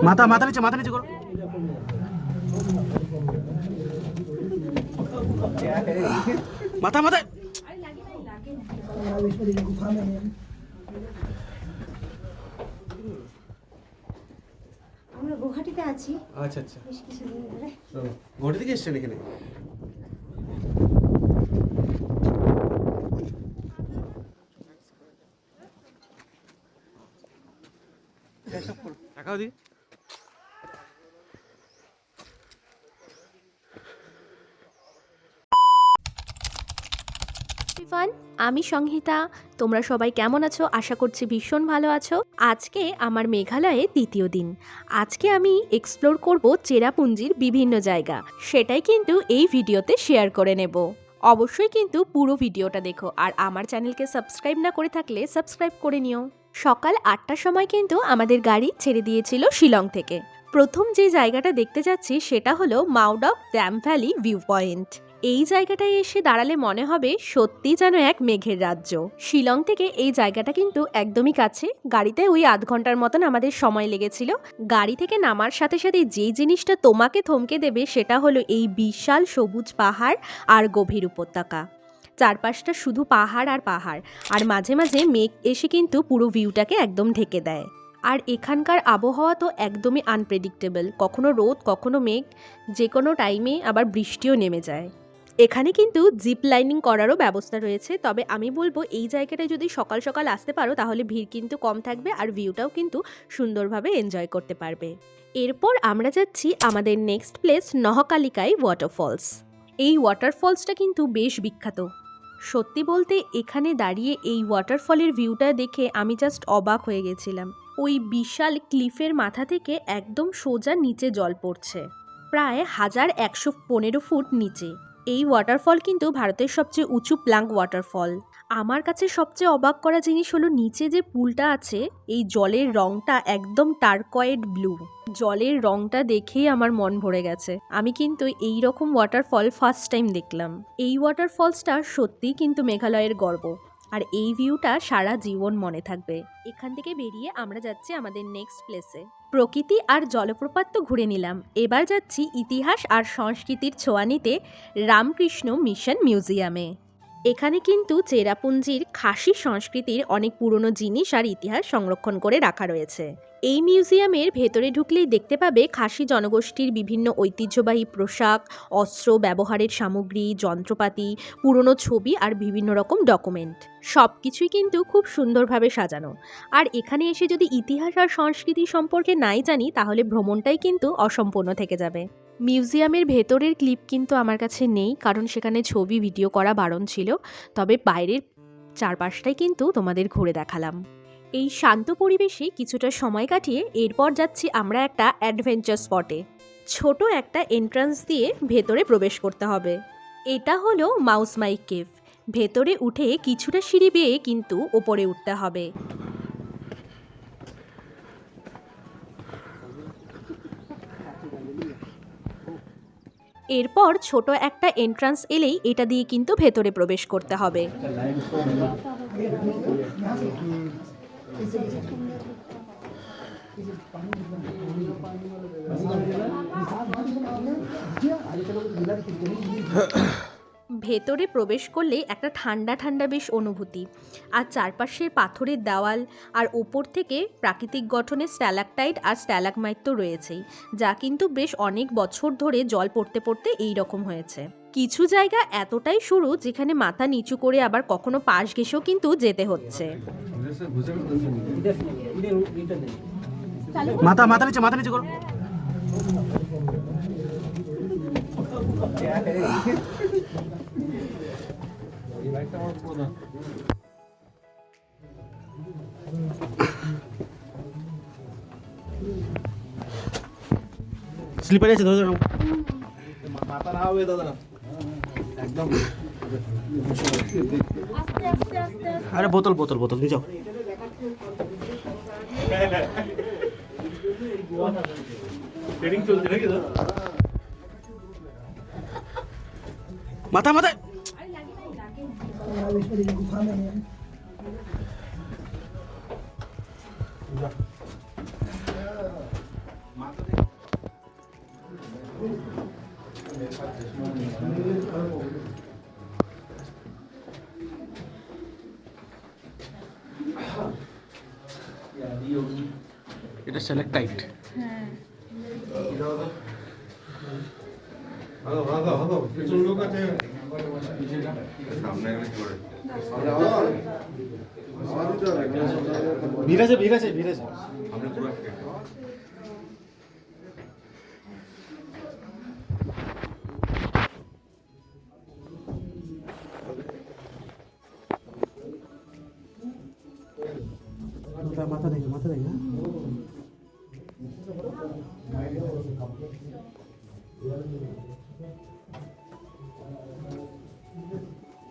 মাথা মাথা নিচে করো। মাথা মাথা আমরা গুয়াহাটিতে আছি। আচ্ছা আচ্ছা, বেশ কিছুদিন ধরে। গুয়াহাটি থেকে এসছেন এখানে? টাকাও দি। আমি সংহিতা। তোমরা সবাই কেমন আছো? আশা করছি ভীষণ ভালো আছো। আজকে আমার মেঘালয়ে দ্বিতীয় দিন। আজকে আমি এক্সপ্লোর করব চেরাপুঞ্জির বিভিন্ন জায়গা, সেটাই কিন্তু এই ভিডিওতে শেয়ার করে নেব। অবশ্যই কিন্তু পুরো ভিডিওটা দেখো, আর আমার চ্যানেলকে সাবস্ক্রাইব না করে থাকলে সাবস্ক্রাইব করে নিও। সকাল 8টার সময় কিন্তু আমাদের গাড়ি ছেড়ে দিয়েছিল শিলং থেকে। প্রথম যে জায়গাটা দেখতে যাচ্ছি সেটা হলো মাউডক ড্যাম ভ্যালি ভিউ পয়েন্ট। এই জায়গাটায় এসে দাঁড়ালে মনে হবে সত্যি যেন এক মেঘের রাজ্য। শিলং থেকে এই জায়গাটা কিন্তু একদমই কাছে, গাড়িতে ওই আধ ঘন্টার মতন আমাদের সময় লেগেছিল। গাড়ি থেকে নামার সাথে সাথে যেই জিনিসটা তোমাকে থমকে দেবে সেটা হলো এই বিশাল সবুজ পাহাড় আর গভীর উপত্যকা। চারপাশটা শুধু পাহাড় আর পাহাড়, আর মাঝে মাঝে মেঘ এসে কিন্তু পুরো ভিউটাকে একদম ঢেকে দেয়। আর এখানকার আবহাওয়া তো একদমই আনপ্রেডিক্টেবল, কখনো রোদ কখনো মেঘ, যে কোনো টাইমে আবার বৃষ্টিও নেমে যায়। এখানে কিন্তু জিপ লাইনিং করারও ব্যবস্থা রয়েছে, তবে আমি বলবো এই জায়গাটায় যদি সকাল সকাল আসতে পারো তাহলে ভিড় কিন্তু কম থাকবে, আর ভিউটাও কিন্তু সুন্দরভাবে এনজয় করতে পারবে। এরপর আমরা যাচ্ছি আমাদের নেক্সট প্লেস নহকালিকাই ওয়াটারফলস। এই ওয়াটারফলসটা কিন্তু বেশ বিখ্যাত। সত্যি বলতে এখানে দাঁড়িয়ে এই ওয়াটারফলের ভিউটা দেখে আমি জাস্ট অবাক হয়ে গেছিলাম। ওই বিশাল ক্লিফের মাথা থেকে একদম সোজা নিচে জল পড়ছে, প্রায় 1115 ফুট নিচে। এই ওয়াটারফল কিন্তু ভারতের সবচেয়ে উঁচু প্লাঙ্ক ওয়াটারফল। আমার কাছে সবচেয়ে অবাক করা জিনিস হলো নিচে যে পুলটা আছে, এই জলের রংটা একদম টারকয়েড ব্লু। জলের রংটা দেখেই আমার মন ভরে গেছে। আমি কিন্তু এই রকম ওয়াটারফল ফার্স্ট টাইম দেখলাম। এই ওয়াটারফলসটা সত্যিই কিন্তু মেঘালয়ের গর্ব, আর এই ভিউটা সারা জীবন মনে থাকবে। এখান থেকে বেরিয়ে আমরা যাচ্ছি আমাদের নেক্সট প্লেসে। প্রকৃতি আর জলপ্রপাত তো ঘুরে নিলাম, এবার যাচ্ছি ইতিহাস আর সংস্কৃতির ছোঁয়া নিতে রামকৃষ্ণ মিশন মিউজিয়ামে। এখানে কিন্তু চেরাপুঞ্জির খাসি সংস্কৃতির অনেক পুরনো জিনিস আর ইতিহাস সংরক্ষণ করে রাখা রয়েছে। এই মিউজিয়ামের ভেতরে ঢুকলেই দেখতে পাবে খাসি জনগোষ্ঠীর বিভিন্ন ঐতিহ্যবাহী পোশাক, অস্ত্র, ব্যবহারের সামগ্রী, যন্ত্রপাতি, পুরনো ছবি আর বিভিন্ন রকম ডকুমেন্ট। সব কিছুই কিন্তু খুব সুন্দরভাবে সাজানো। আর এখানে এসে যদি ইতিহাস আর সংস্কৃতি সম্পর্কে নাই জানি তাহলে ভ্রমণটাই কিন্তু অসম্পূর্ণ থেকে যাবে। মিউজিয়ামের ভেতরের ক্লিপ কিন্তু আমার কাছে নেই, কারণ সেখানে ছবি ভিডিও করা বারণ ছিল। তবে বাইরের চারপাশটাই কিন্তু তোমাদের ঘুরে দেখালাম। এই শান্ত পরিবেশে কিছুটা সময় কাটিয়ে এরপর যাচ্ছি আমরা একটা অ্যাডভেঞ্চার স্পটে। ছোট একটা এন্ট্রান্স দিয়ে ভেতরে প্রবেশ করতে হবে। এটা হলো মাউসমাই কেভ। ভেতরে উঠে কিছুটা সিঁড়ি বেয়ে কিন্তু ওপরে উঠতে হবে। এরপর ছোট একটা এন্ট্রান্স এলেই এটা দিয়ে কিন্তু ভেতরে প্রবেশ করতে হবে। ভেতরে প্রবেশ করলে একটা ঠান্ডা ঠান্ডা বেশ অনুভূতি, আর চারপাশের পাথরের দেওয়াল আর ওপর থেকে প্রাকৃতিক গঠনের স্ট্যালাকটাইট আর স্ট্যালাকমাইট তো রয়েছেই, যা কিন্তু বেশ অনেক বছর ধরে জল পড়তে পড়তে এই রকম হয়েছে। কিছু জায়গা এতটাই সরু যেখানে মাথা নিচু করে আবার কখনো পাশ ঘেঁষেও কিন্তু যেতে হচ্ছে। মাথা নিচে করো। স্লিপারে আছে, ধরে মাথা না হবে দাদা একদম। আরে বোতল তুমি যাও। মাথা এটা সেলেক্টাইট। হ্যাঁ ভিড় আছে মাথা দেখে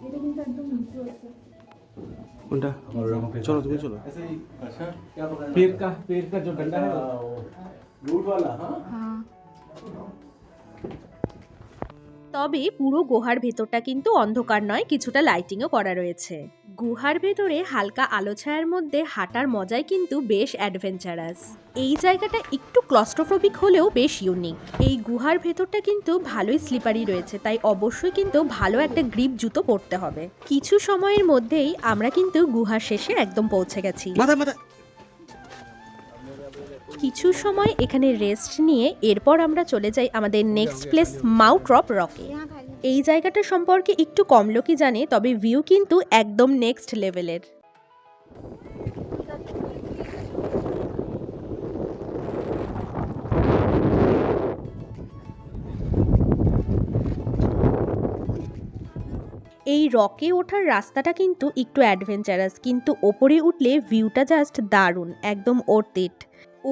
এটা কিন্তু একদম নিচু আছে। কোনটা? চলো তুমি চলো। पेड़ का जो डंडा है रूट वाला হ্যাঁ তবে পুরো গুহার ভেতরটা কিন্তু অন্ধকার নয়, কিছুটা লাইটিংও করা রয়েছে। গুহার ভেতরে হালকা আলো ছায়ার মধ্যে হাঁটার মজাই কিন্তু বেশ অ্যাডভেঞ্চারাস। এই জায়গাটা একটু ক্লস্ট্রোফোবিক হলেও বেশ ইউনিক। এই গুহার ভেতরটা কিন্তু ভালোই স্লিপারি রয়েছে, তাই অবশ্যই কিন্তু ভালো একটা গ্রিপ জুতো পরতে হবে। কিছু সময়ের মধ্যেই আমরা কিন্তু গুহার শেষে একদম পৌঁছে গেছি। কিছু সময় এখানে রেস্ট নিয়ে এরপর আমরা চলে যাই আমাদের নেক্সট প্লেস মাউন্ট রকে। এই জায়গাটা সম্পর্কে একটু কম লোকই জানে, তবে ভিউ কিন্তু একদম নেক্সট লেভেলের। এই রকে ওঠার রাস্তাটা কিন্তু একটু অ্যাডভেঞ্চারাস, কিন্তু ওপরে উঠলে ভিউটা জাস্ট দারুণ, একদম অর্থিট।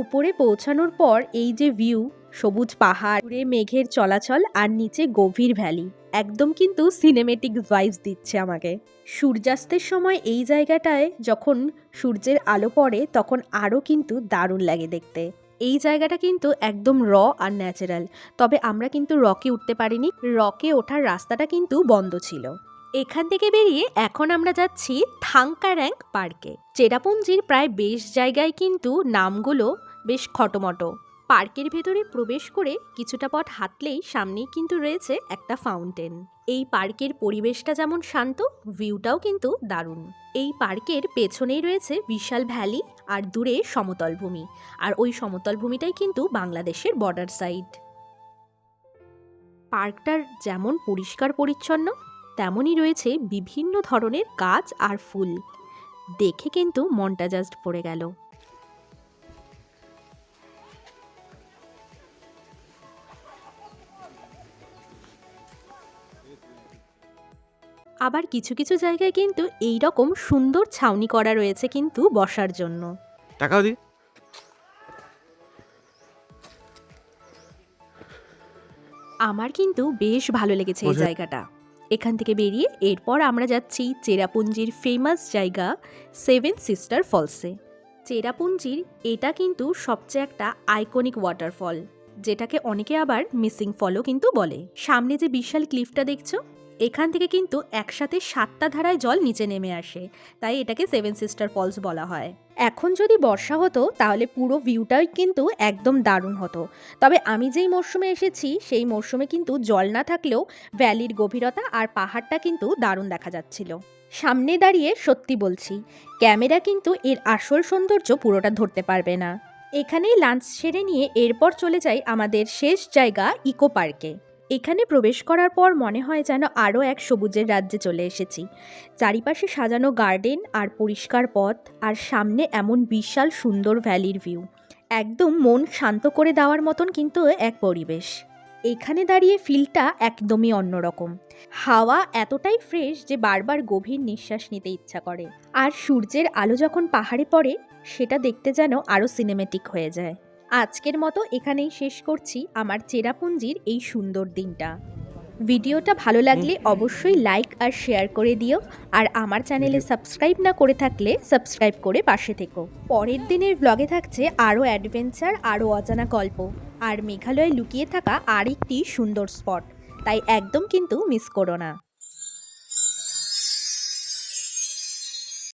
উপরে পৌঁছানোর পর এই যে ভিউ, সবুজ পাহাড়, দূরে মেঘের চলাচল আর নিচে গভীর ভ্যালি, একদম কিন্তু সিনেমেটিক ভাইবস দিচ্ছে আমাকে। সূর্যাস্তের সময় এই জায়গাটায় যখন সূর্যের আলো পড়ে তখন আরও কিন্তু দারুণ লাগে দেখতে। এই জায়গাটা কিন্তু একদম র আর ন্যাচারাল। তবে আমরা কিন্তু রকে উঠতে পারিনি, রকে ওঠার রাস্তাটা কিন্তু বন্ধ ছিল। এখান থেকে বেরিয়ে এখন আমরা যাচ্ছি থাংকারাং পার্কে। চেরাপুঞ্জির প্রায় বেশ জায়গায় কিন্তু নামগুলো বেশ খটোমটো। পার্কের ভেতরে প্রবেশ করে কিছুটা পথ হাঁটলেই সামনেই কিন্তু রয়েছে একটা ফাউন্টেন। এই পার্কের পরিবেশটা যেমন শান্ত, ভিউটাও কিন্তু দারুণ। এই পার্কের পেছনেই রয়েছে বিশাল ভ্যালি আর দূরে সমতল ভূমি, আর ওই সমতল ভূমিটাই কিন্তু বাংলাদেশের বর্ডার সাইড। পার্কটার যেমন পরিষ্কার পরিচ্ছন্ন, তেমনই রয়েছে বিভিন্ন ধরনের গাছ আর ফুল। দেখে কিন্তু মনটা জাস্ট ভরে গেল। আবার কিছু কিছু জায়গায় কিন্তু এই রকম সুন্দর ছাউনি করা রয়েছে কিন্তু বসার জন্য। টাকাও দি। আমার কিন্তু বেশ ভালো লেগেছে এই জায়গাটা। এখান থেকে বেরিয়ে এরপর আমরা যাচ্ছি চেরাপুঞ্জির ফেমাস জায়গা 7 সিস্টার ফলসে। চেরাপুঞ্জির এটা কিন্তু সবচেয়ে একটা আইকনিক ওয়াটারফল, যেটাকে অনেকে আবার মিসিং ফলও কিন্তু বলে। সামনে যে বিশাল ক্লিফটা দেখছো, এখান থেকে কিন্তু একসাথে 7টা ধারায় জল নিচে নেমে আসে, তাই এটাকে 7 সিস্টার ফলস বলা হয়। এখন যদি বর্ষা হতো তাহলে পুরো ভিউটাই কিন্তু একদম দারুণ হতো। তবে আমি যেই মরশুমে এসেছি সেই মরশুমে কিন্তু জল না থাকলেও ভ্যালির গভীরতা আর পাহাড়টা কিন্তু দারুণ দেখা যাচ্ছিল। সামনে দাঁড়িয়ে সত্যি বলছি, ক্যামেরা কিন্তু এর আসল সৌন্দর্য পুরোটা ধরতে পারবে না। এখানেই লাঞ্চ সেরে নিয়ে এরপর চলে যাই আমাদের শেষ জায়গা ইকো পার্কে। এখানে প্রবেশ করার পর মনে হয় যেন আরও এক সবুজের রাজ্যে চলে এসেছি। চারিপাশে সাজানো গার্ডেন আর পরিষ্কার পথ, আর সামনে এমন বিশাল সুন্দর ভ্যালির ভিউ, একদম মন শান্ত করে দেওয়ার মতন কিন্তু এক পরিবেশ। এখানে দাঁড়িয়ে ফিলটা একদমই অন্যরকম। হাওয়া এতটাই ফ্রেশ যে বারবার গভীর নিঃশ্বাস নিতে ইচ্ছা করে, আর সূর্যের আলো যখন পাহাড়ে পড়ে সেটা দেখতে যেন আরও সিনেমেটিক হয়ে যায়। আজকের মতো এখানেই শেষ করছি আমার চেরাপুঞ্জির এই সুন্দর দিনটা। ভিডিওটা ভালো লাগলে অবশ্যই লাইক আর শেয়ার করে দিও, আর আমার চ্যানেলে সাবস্ক্রাইব না করে থাকলে সাবস্ক্রাইব করে পাশে থেকো। পরের দিনের ব্লগে থাকছে আরও অ্যাডভেঞ্চার, আরও অজানা গল্প, আর মেঘালয়ে লুকিয়ে থাকা আরেকটি সুন্দর স্পট, তাই একদম কিন্তু মিস করো না।